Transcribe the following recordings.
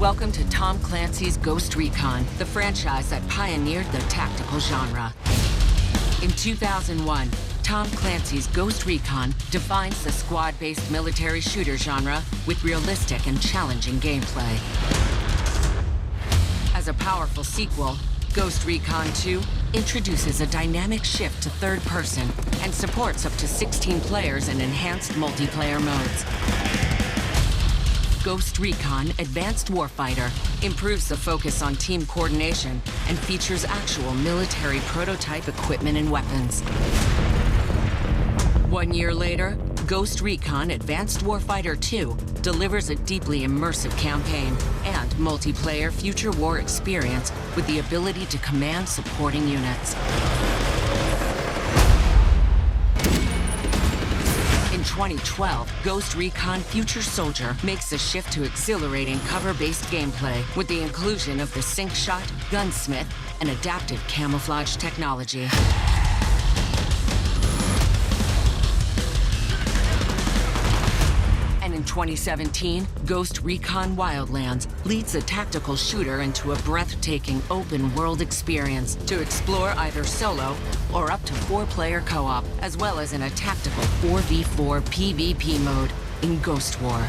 Welcome to Tom Clancy's Ghost Recon, the franchise that pioneered the tactical genre. In 2001, Tom Clancy's Ghost Recon defines the squad-based military shooter genre with realistic and challenging gameplay. As a powerful sequel, Ghost Recon 2 introduces a dynamic shift to third person and supports up to 16 players in enhanced multiplayer modes. Ghost Recon Advanced Warfighter improves the focus on team coordination and features actual military prototype equipment and weapons. 1 year later, Ghost Recon Advanced Warfighter 2 delivers a deeply immersive campaign and multiplayer future war experience with the ability to command supporting units. In 2012, Ghost Recon Future Soldier makes a shift to exhilarating cover-based gameplay with the inclusion of the sync shot, gunsmith, and adaptive camouflage technology. And in 2017, Ghost Recon Wildlands leads a tactical shooter into a breathtaking open-world experience to explore either solo or up to 4-player co-op, as well as in a tactical 4v4 PvP mode in Ghost War.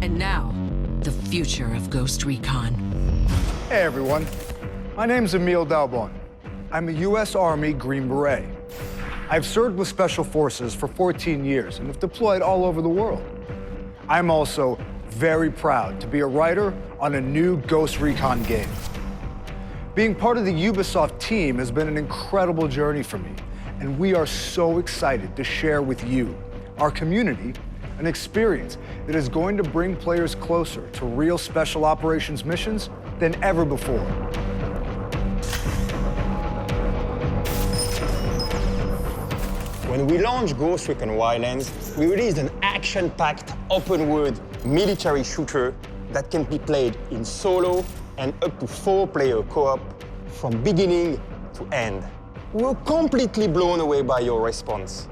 And now, the future of Ghost Recon. Hey everyone, my name's Emil Dalbon. I'm a U.S. Army Green Beret. I've served with Special Forces for 14 years and have deployed all over the world. I'm also very proud to be a writer on a new Ghost Recon game. Being part of the Ubisoft team has been an incredible journey for me, and we are so excited to share with you, our community, an experience that is going to bring players closer to real special operations missions than ever before. When we launched Ghost Recon Wildlands, we released an action-packed, open-world military shooter that can be played in solo and up to 4-player co-op from beginning to end. We were completely blown away by your response.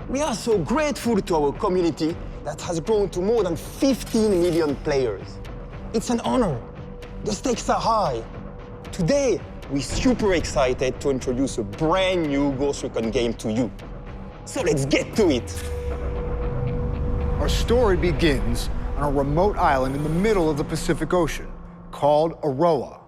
We are so grateful to our community that has grown to more than 15 million players. It's an honor. The stakes are high. Today, we're super excited to introduce a brand new Ghost Recon game to you. So let's get to it. Our story begins on a remote island in the middle of the Pacific Ocean called Auroa.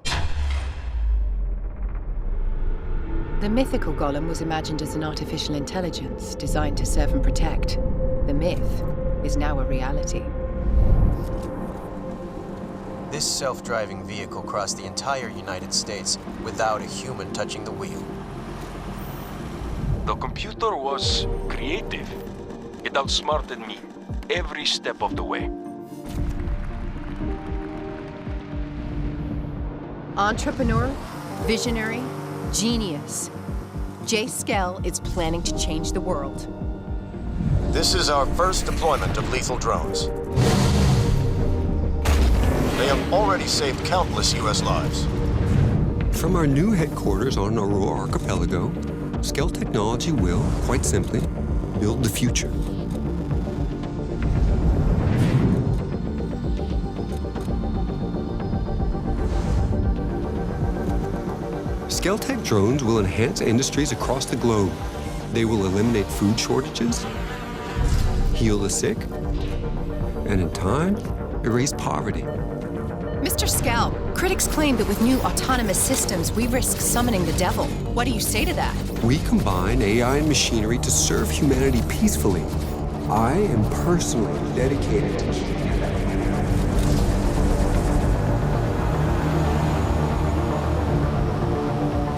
The mythical golem was imagined as an artificial intelligence designed to serve and protect. The myth is now a reality. This self-driving vehicle crossed the entire United States without a human touching the wheel. The computer was creative. It outsmarted me every step of the way. Entrepreneur, visionary, genius. Jay Skell is planning to change the world. This is our first deployment of lethal drones. They have already saved countless U.S. lives. From our new headquarters on Auroa archipelago, Skell Technology will, quite simply, build the future. Skell-Tech drones will enhance industries across the globe. They will eliminate food shortages, heal the sick, and in time, erase poverty. Mr. Skell, critics claim that with new autonomous systems, we risk summoning the devil. What do you say to that? We combine AI and machinery to serve humanity peacefully. I am personally dedicated to keeping that.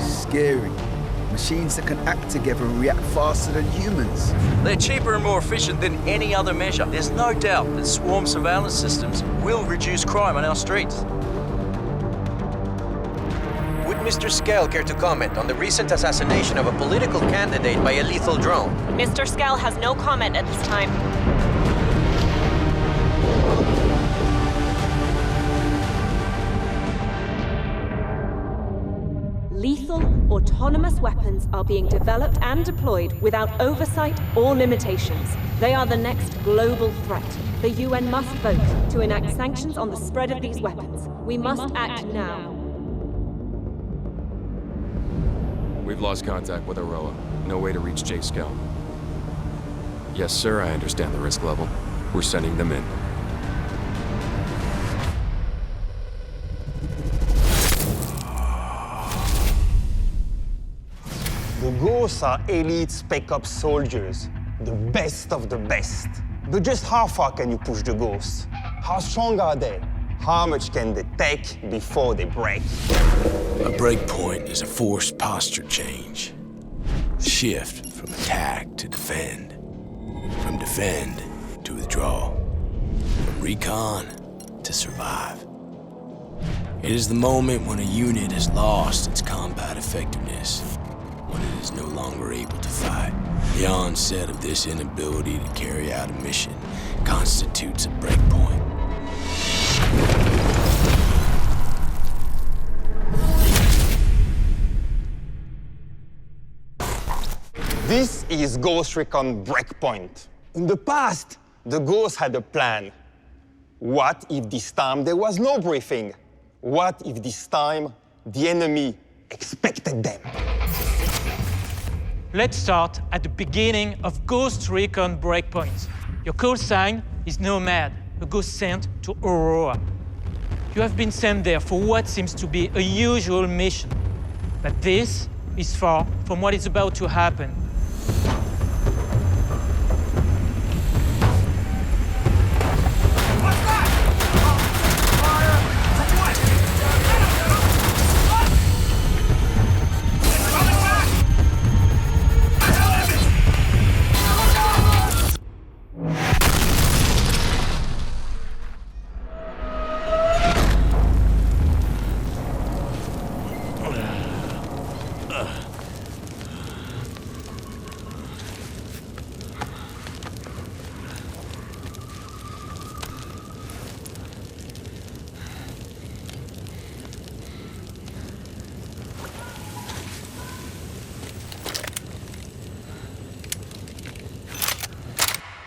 Scary. Machines that can act together and react faster than humans. They're cheaper and more efficient than any other measure. There's no doubt that swarm surveillance systems will reduce crime on our streets. Would Mr. Skell care to comment on the recent assassination of a political candidate by a lethal drone? Mr. Skell has no comment at this time. autonomous weapons are being developed and deployed without oversight or limitations. They are the next global threat. The UN must vote to enact sanctions on the spread of these weapons. We must act now. We've lost contact with Auroa. No way to reach J. Skell. Yes, sir, I understand the risk level. We're sending them in. The Ghosts are elite spec ops soldiers, the best of the best. But just how far can you push the Ghosts? How strong are they? How much can they take before they break? A breakpoint is a forced posture change. Shift from attack to defend. From defend to withdraw. From recon to survive. It is the moment when a unit has lost its combat effectiveness, when it is no longer able to fight. The onset of this inability to carry out a mission constitutes a breakpoint. This is Ghost Recon Breakpoint. In the past, the Ghosts had a plan. What if this time there was no briefing? What if this time the enemy expected them? Let's start at the beginning of Ghost Recon Breakpoint. Your call sign is Nomad, a ghost sent to Auroa. You have been sent there for what seems to be a usual mission. But this is far from what is about to happen.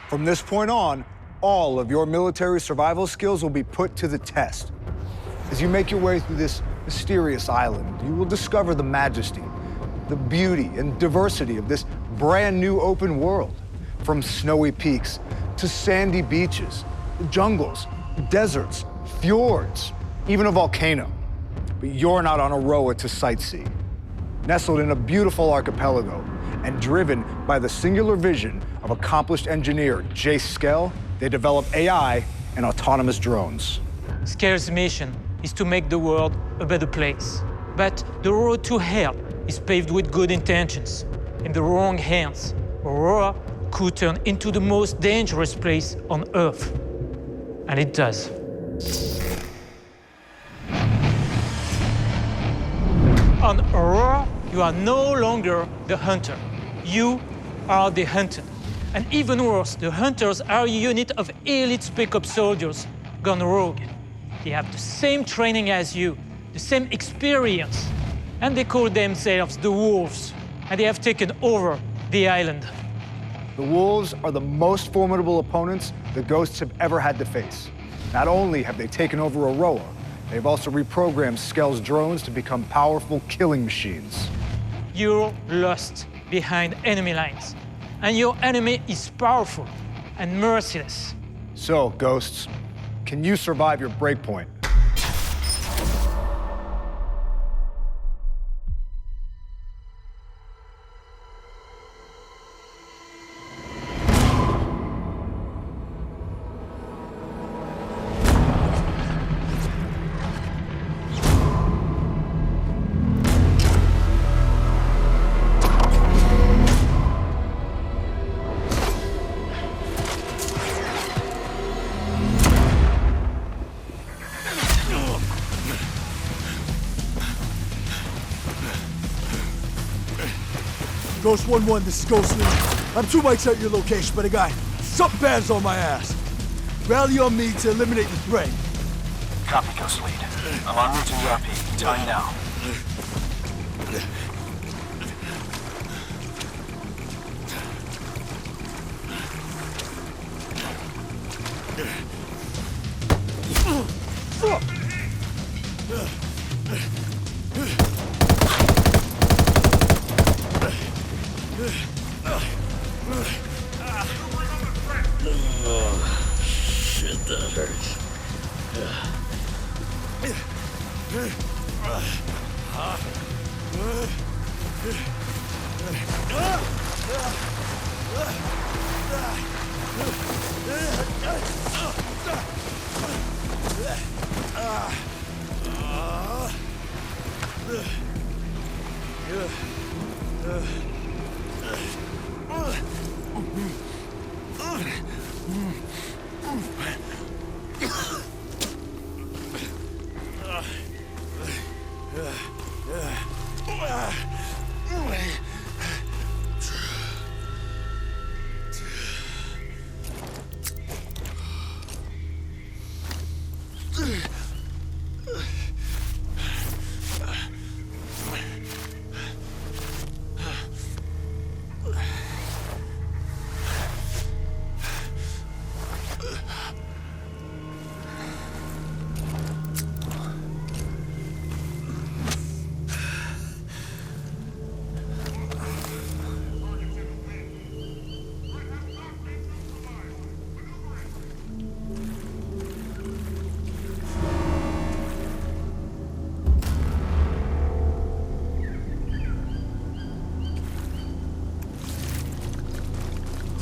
From this point on, all of your military survival skills will be put to the test. As you make your way through this mysterious island, you will discover the majesty, the beauty and diversity of this brand new open world. From snowy peaks to sandy beaches, jungles, deserts, fjords, even a volcano. But you're not on Auroa to sightsee. Nestled in a beautiful archipelago and driven by the singular vision of accomplished engineer J. Skell, they develop AI and autonomous drones. Skell's mission is to make the world a better place. But the road to hell is paved with good intentions. In the wrong hands, Auroa could turn into the most dangerous place on Earth. And it does. On Auroa, you are no longer the hunter. You are the hunted. And even worse, the hunters are a unit of elite spec ops soldiers gone rogue. They have the same training as you, the same experience, and they call themselves the Wolves, and they have taken over the island. The Wolves are the most formidable opponents the Ghosts have ever had to face. Not only have they taken over Auroa, they've also reprogrammed Skell's drones to become powerful killing machines. You're lost behind enemy lines, and your enemy is powerful and merciless. So, Ghosts, can you survive your breakpoint? Ghost 1-1, this is Ghost Lead. I'm 2 mics at your location, but I got something bad's on my ass. Rally on me to eliminate the threat. Copy, Ghost Lead. I'm en route to ERP. Time now. Shit, that hurts.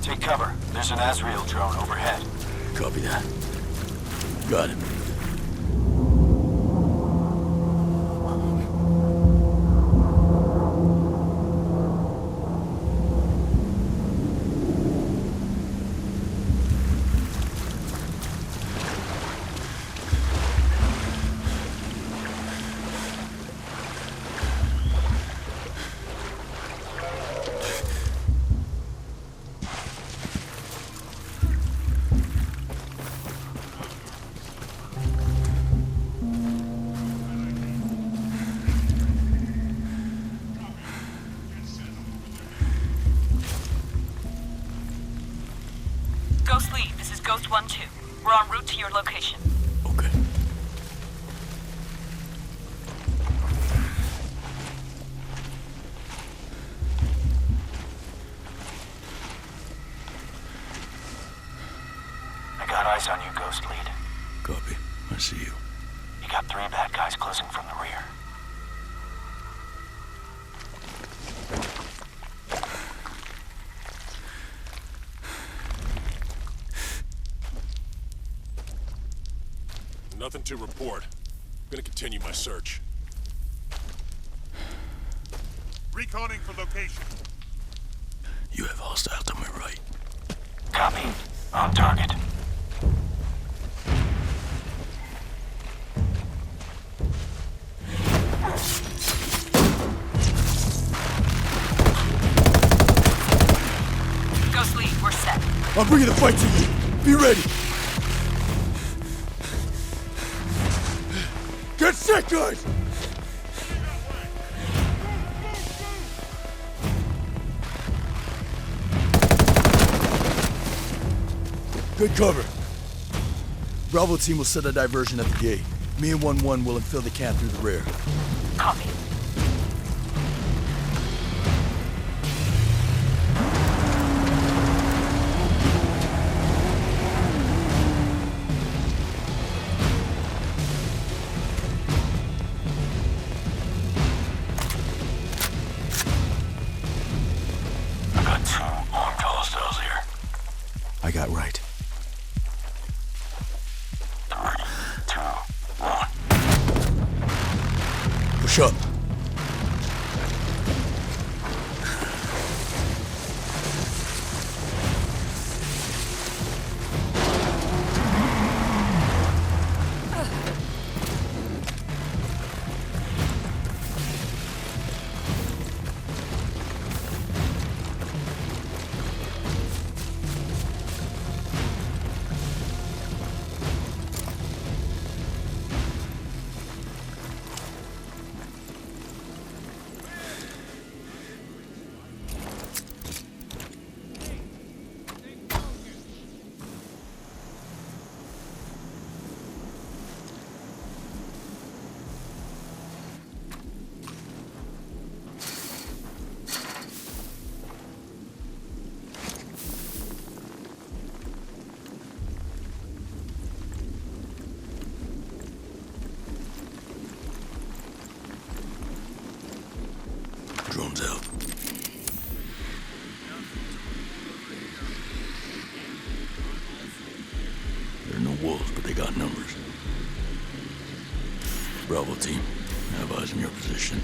Take cover. There's an Azrael drone overhead. Copy that. Got it. Ghost Lead, this is Ghost 1-2. We're en route to your location. Okay. I got eyes on you, Ghost Lead. Copy. I see you. You got 3 bad guys closing from the rear. Nothing to report. I'm gonna continue my search. Reconning for location. You have hostile to my right. Copy. On target. Ghost Lead, we're set. I'm bringing the fight to you. Be ready. Get set, guys! Good cover. Bravo team will set a diversion at the gate. Me and 1-1 will infill the camp through the rear. Copy. I got 2 armed hostiles here. I got right. 3, 2, 1. Push up. no wolves, but they got numbers. Bravo team, have eyes in your position.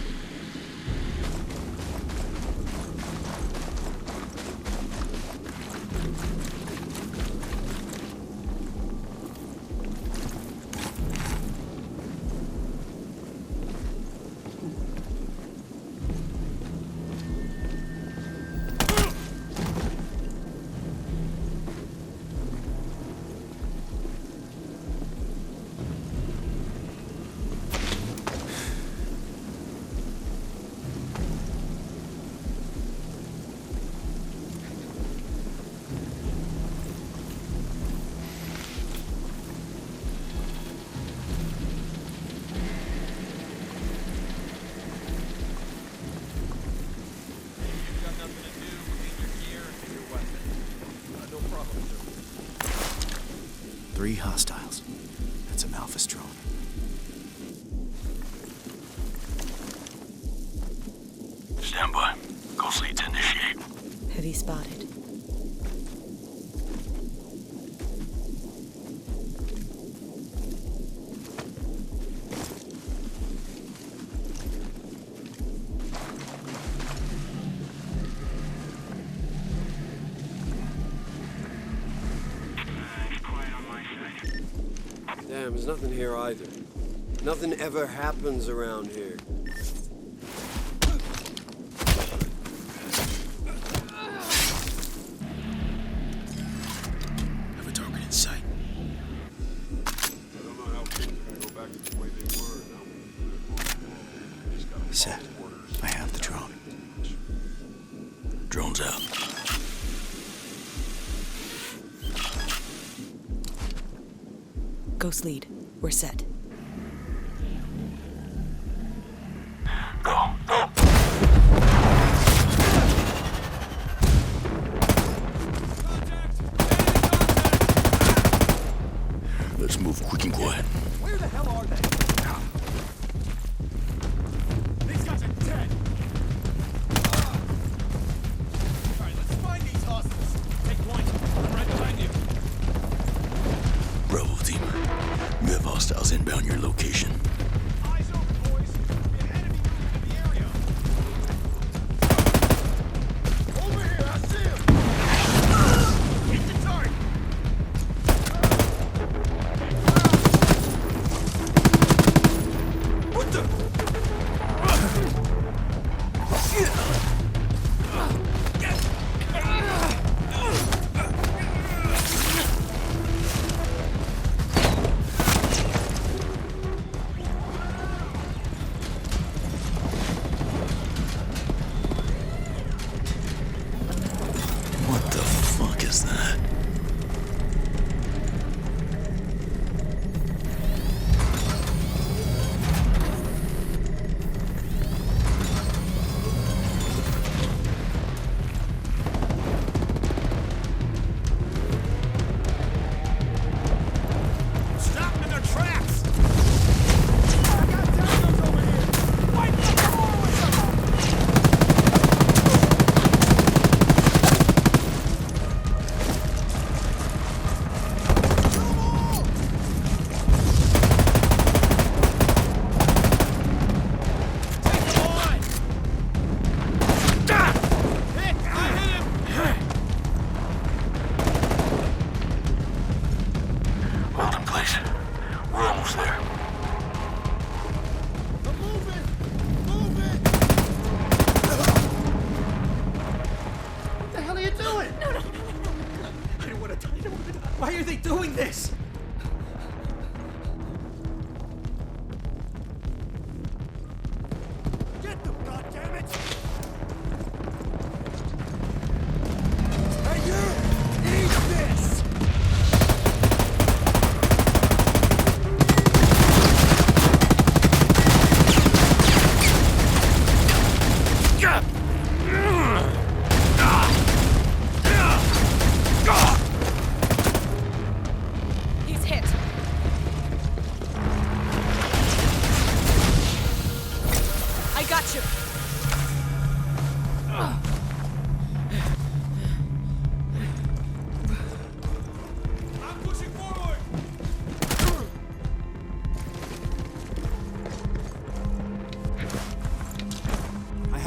Three hostiles. That's a Malphus drone. Stand by. Ghost lead to initiate. Heavy spotted. Damn, there's nothing here either. Nothing ever happens around here. Have a target in sight. Set. I have the drone. Drone's out. Ghost lead. We're set. Go. Let's move quick and quiet. Where the hell are they? These guys are dead. All right, let's find these hostiles. Take point. I'm right behind you. Bravo team, you have hostiles inbound your location. Eyes open, boys. We have enemy moving in the area. Over here, I see him. Hit the target. What the?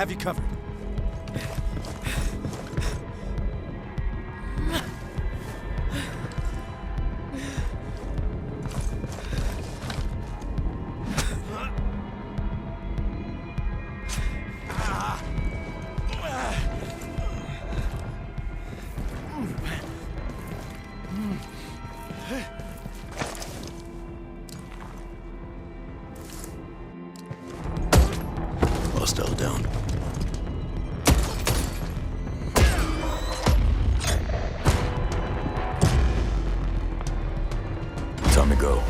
have you covered. Hostile down. Time to go.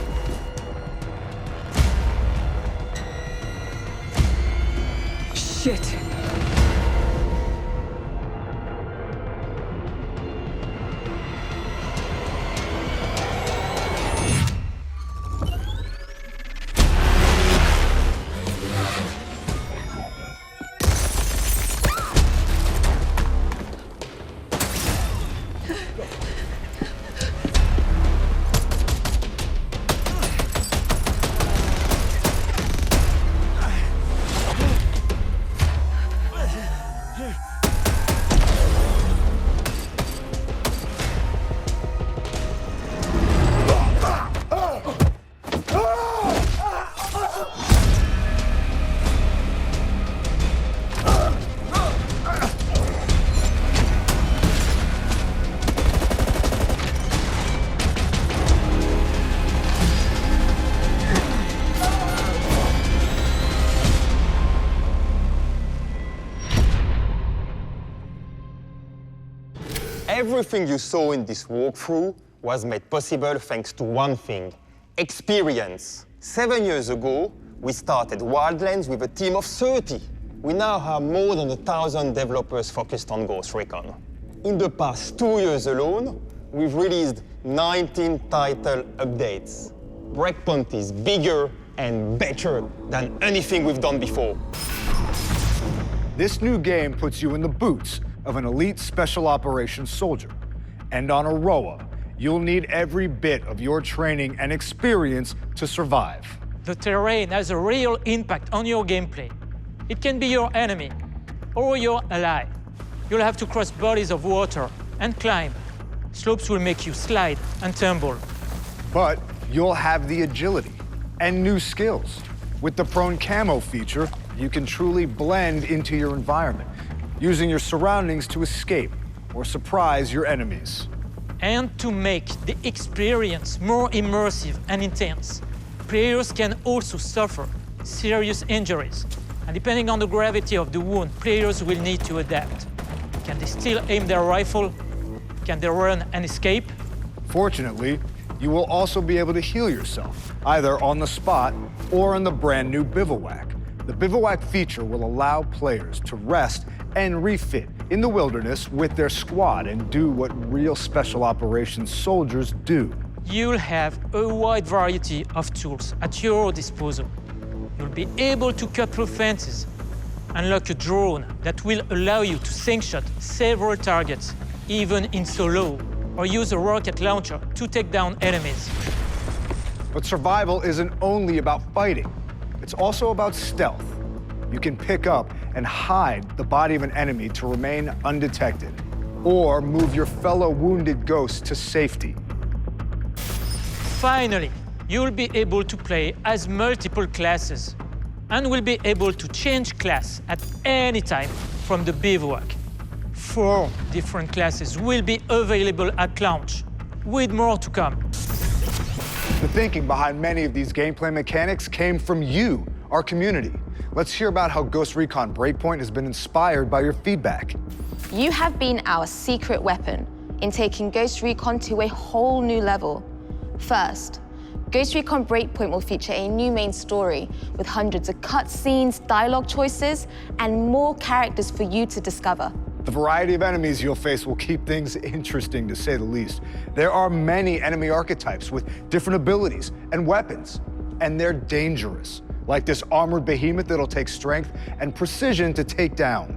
Shit. Everything you saw in this walkthrough was made possible thanks to one thing: experience. 7 years ago, we started Wildlands with a team of 30. We now have more than 1,000 developers focused on Ghost Recon. In the past 2 years alone, we've released 19 title updates. Breakpoint is bigger and better than anything we've done before. This new game puts you in the boots of an elite special operations soldier. And on Auroa, you'll need every bit of your training and experience to survive. The terrain has a real impact on your gameplay. It can be your enemy or your ally. You'll have to cross bodies of water and climb. Slopes will make you slide and tumble. But you'll have the agility and new skills. With the prone camo feature, you can truly blend into your environment, using your surroundings to escape or surprise your enemies. And to make the experience more immersive and intense, players can also suffer serious injuries. And depending on the gravity of the wound, players will need to adapt. Can they still aim their rifle? Can they run and escape? Fortunately, you will also be able to heal yourself, either on the spot or in the brand new bivouac. The bivouac feature will allow players to rest and refit in the wilderness with their squad and do what real special operations soldiers do. You'll have a wide variety of tools at your disposal. You'll be able to cut through fences, unlock a drone that will allow you to sync-shot several targets, even in solo, or use a rocket launcher to take down enemies. But survival isn't only about fighting. It's also about stealth. You can pick up and hide the body of an enemy to remain undetected, or move your fellow wounded ghosts to safety. Finally, you'll be able to play as multiple classes, and will be able to change class at any time from the bivouac. 4 different classes will be available at launch, with more to come. The thinking behind many of these gameplay mechanics came from you, our community. Let's hear about how Ghost Recon Breakpoint has been inspired by your feedback. You have been our secret weapon in taking Ghost Recon to a whole new level. First, Ghost Recon Breakpoint will feature a new main story with hundreds of cutscenes, dialogue choices, and more characters for you to discover. The variety of enemies you'll face will keep things interesting, to say the least. There are many enemy archetypes with different abilities and weapons, and they're dangerous, like this armored behemoth that'll take strength and precision to take down.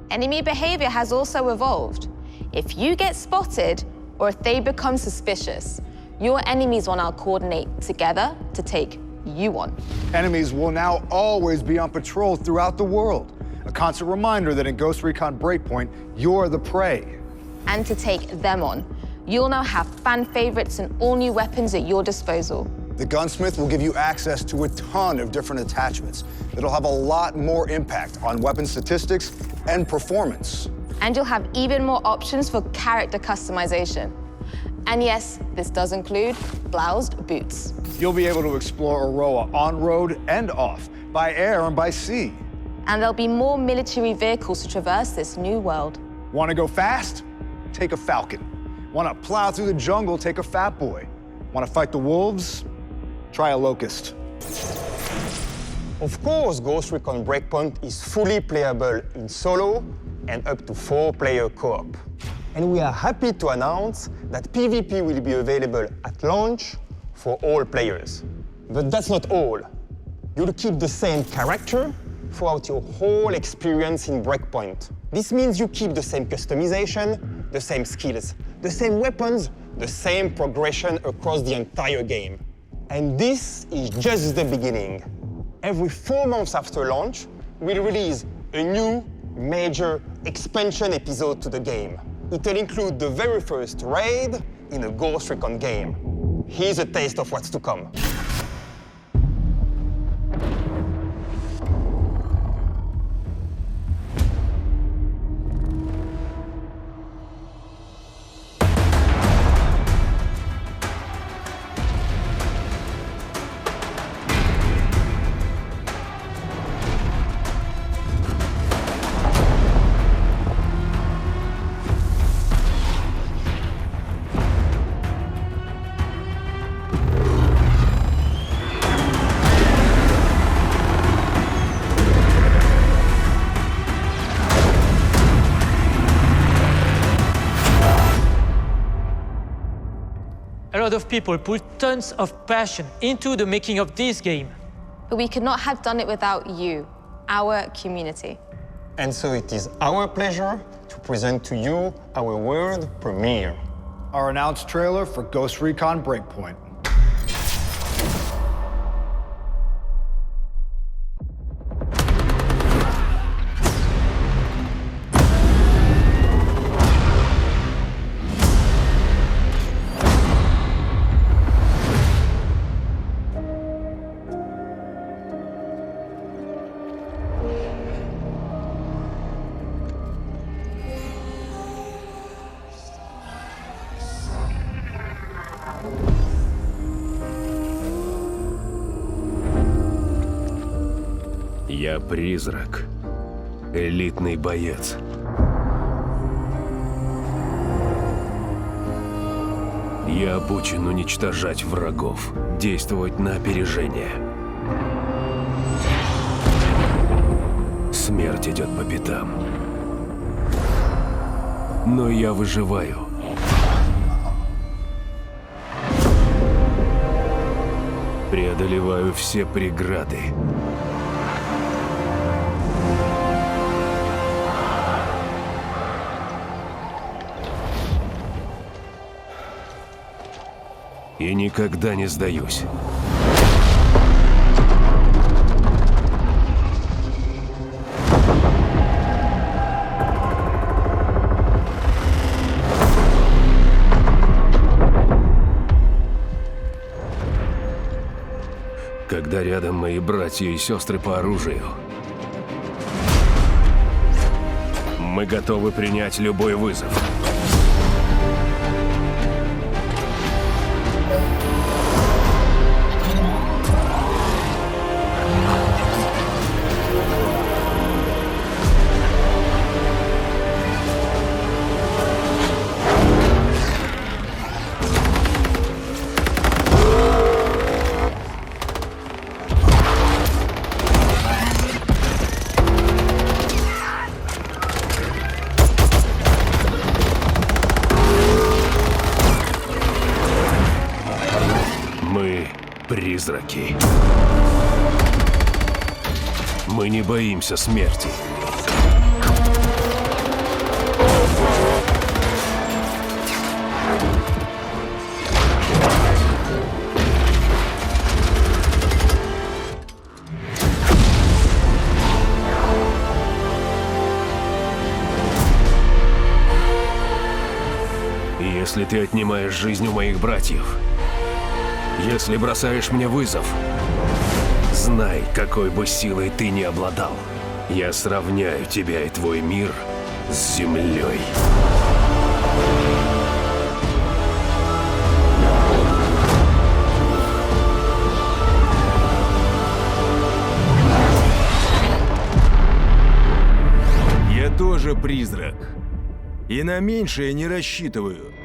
Enemy behavior has also evolved. If you get spotted, or if they become suspicious, your enemies will now coordinate together to take you on. Enemies will now always be on patrol throughout the world, A constant reminder that in Ghost Recon Breakpoint, you're the prey. And to take them on. You'll now have fan favorites and all new weapons at your disposal. The gunsmith will give you access to a ton of different attachments that'll have a lot more impact on weapon statistics and performance. And you'll have even more options for character customization. And yes, this does include bloused boots. You'll be able to explore Auroa on-road and off, by air and by sea. And there'll be more military vehicles to traverse this new world. Want to go fast? Take a Falcon. Want to plow through the jungle? Take a Fat Boy. Want to fight the wolves? Try a Locust. Of course, Ghost Recon Breakpoint is fully playable in solo and up to 4-player co-op. And we are happy to announce that PvP will be available at launch for all players. But that's not all. You'll keep the same character throughout your whole experience in Breakpoint. This means you keep the same customization, the same skills, the same weapons, the same progression across the entire game. And this is just the beginning. Every 4 months after launch, we'll release a new major expansion episode to the game. It'll include the very first raid in a Ghost Recon game. Here's a taste of what's to come. A lot of people put tons of passion into the making of this game. But we could not have done it without you, our community. And so it is our pleasure to present to you our world premiere. Our announced trailer for Ghost Recon Breakpoint. Я призрак, элитный боец. Я обучен уничтожать врагов, действовать на опережение. Смерть идет по пятам. Но я выживаю. Преодолеваю все преграды. И никогда не сдаюсь. Когда рядом мои братья и сестры по оружию, мы готовы принять любой вызов. Призраки. Мы не боимся смерти. ты отнимаешь жизнь у моих братьев, если бросаешь мне вызов, знай, какой бы силой ты ни обладал, я сравняю тебя и твой мир с землей. Я тоже призрак. И на меньшее не рассчитываю.